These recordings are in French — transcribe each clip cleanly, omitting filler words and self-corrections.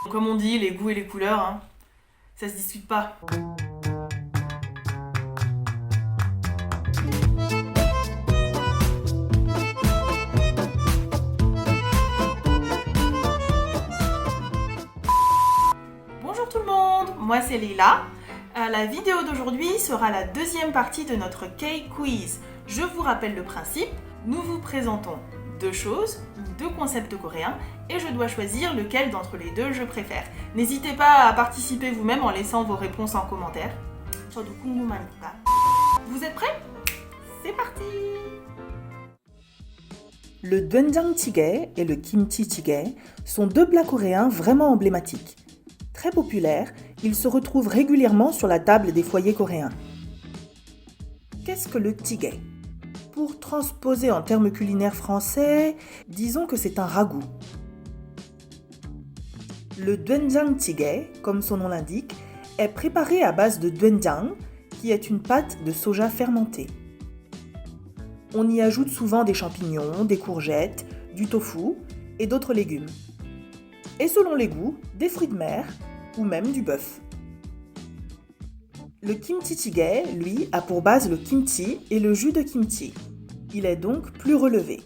Comme on dit, les goûts et les couleurs, hein, ça se discute pas. Bonjour tout le monde, moi c'est Leila. La vidéo d'aujourd'hui sera la deuxième partie de notre K-Quiz. Je vous rappelle le principe, nous vous présentons deux choses, deux concepts coréens, et je dois choisir lequel d'entre les deux je préfère. N'hésitez pas à participer vous-même en laissant vos réponses en commentaire. 저도 궁금하니까. Vous êtes prêts? C'est parti! Le doenjang-jjigae et le kimchi-jjigae sont deux plats coréens vraiment emblématiques. Très populaires, ils se retrouvent régulièrement sur la table des foyers coréens. Qu'est-ce que le jjigae? Pour transposer en termes culinaires français, disons que c'est un ragoût. Le doenjang-jjigae, comme son nom l'indique, est préparé à base de doenjang, qui est une pâte de soja fermentée. On y ajoute souvent des champignons, des courgettes, du tofu et d'autres légumes. Et selon les goûts, des fruits de mer ou même du bœuf. Le kimchi jjigae, lui, a pour base le kimchi et le jus de kimchi. Il est donc plus relevé.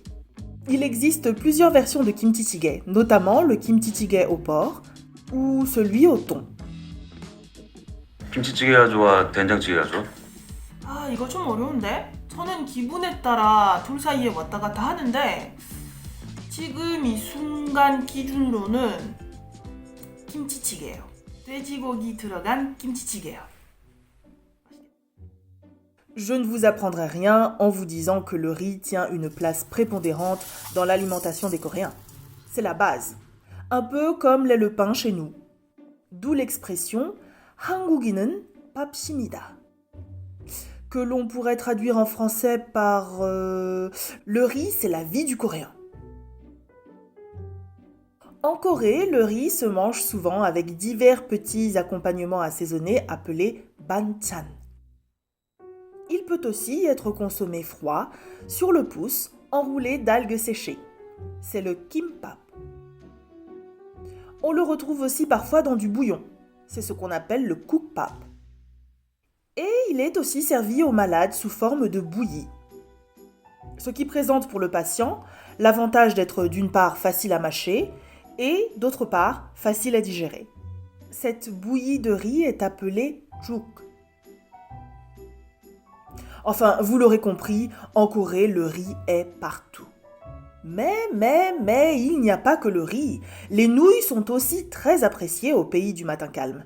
Il existe plusieurs versions de kimchi jjigae, notamment le kimchi jjigae au porc ou celui au thon. 김치찌개가 좋아, 된장찌개가 좋아? 아, 이거 좀 어려운데? 저는 기분에 따라 둘 사이에 왔다 갔다 하는데 지금 이 순간 기준으로는 김치찌개예요. 돼지고기 들어간 김치찌개요. Je ne vous apprendrai rien en vous disant que le riz tient une place prépondérante dans l'alimentation des Coréens. C'est la base, un peu comme l'est le pain chez nous. D'où l'expression 한국인은 밥심이다, que l'on pourrait traduire en français par le riz, c'est la vie du Coréen. En Corée, le riz se mange souvent avec divers petits accompagnements assaisonnés appelés banchan. Il peut aussi être consommé froid, sur le pouce, enroulé d'algues séchées. C'est le kimbap. On le retrouve aussi parfois dans du bouillon. C'est ce qu'on appelle le kukbap. Et il est aussi servi aux malades sous forme de bouillie. Ce qui présente pour le patient l'avantage d'être d'une part facile à mâcher et d'autre part facile à digérer. Cette bouillie de riz est appelée juk. Enfin, vous l'aurez compris, en Corée, le riz est partout. Mais, il n'y a pas que le riz. Les nouilles sont aussi très appréciées au pays du matin calme,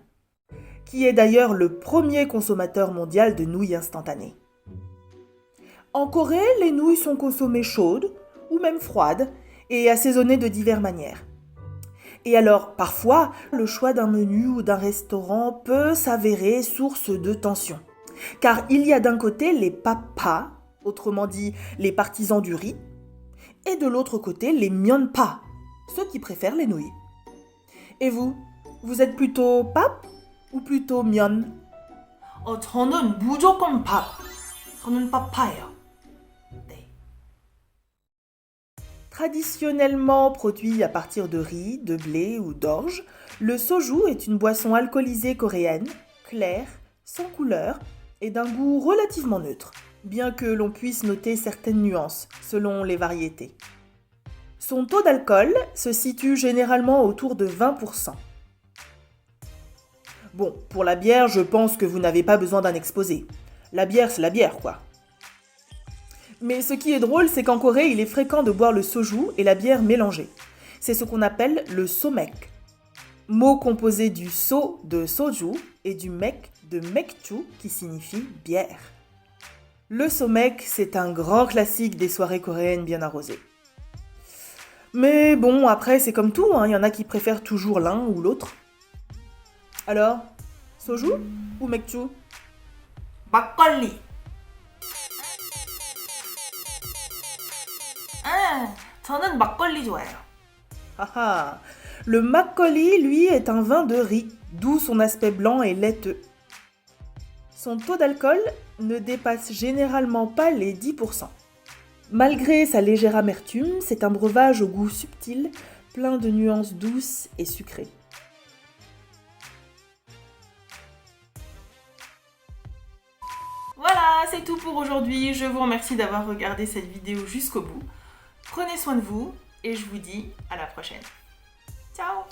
qui est d'ailleurs le premier consommateur mondial de nouilles instantanées. En Corée, les nouilles sont consommées chaudes ou même froides et assaisonnées de diverses manières. Et alors, parfois, le choix d'un menu ou d'un restaurant peut s'avérer source de tension. Car il y a d'un côté les papa, autrement dit les partisans du riz, et de l'autre côté les myeonpa, ceux qui préfèrent les nouilles. Et vous êtes plutôt pap ou plutôt myeon? 저는 무조건 밥. 저는 파파예요. 네. Traditionnellement produit à partir de riz, de blé ou d'orge, le soju est une boisson alcoolisée coréenne, claire, sans couleur et d'un goût relativement neutre, bien que l'on puisse noter certaines nuances selon les variétés. Son taux d'alcool se situe généralement autour de 20%. Bon, pour la bière, je pense que vous n'avez pas besoin d'un exposé. La bière, c'est la bière, quoi. Mais ce qui est drôle, c'est qu'en Corée, il est fréquent de boire le soju et la bière mélangée. C'est ce qu'on appelle le somek. Mot composé du so de soju et du mek de mekju qui signifie bière. Le somek, c'est un grand classique des soirées coréennes bien arrosées. Mais bon, après, c'est comme tout, il y en a qui préfèrent toujours l'un ou l'autre. Alors, soju ou mekju? 막걸리. 저는 막걸리 좋아해요. Haha, le makgeolli, lui, est un vin de riz, d'où son aspect blanc et laiteux. Son taux d'alcool ne dépasse généralement pas les 10%. Malgré sa légère amertume, c'est un breuvage au goût subtil, plein de nuances douces et sucrées. c'est tout pour aujourd'hui. Je vous remercie d'avoir regardé cette vidéo jusqu'au bout. Prenez soin de vous et je vous dis à la prochaine. Ciao!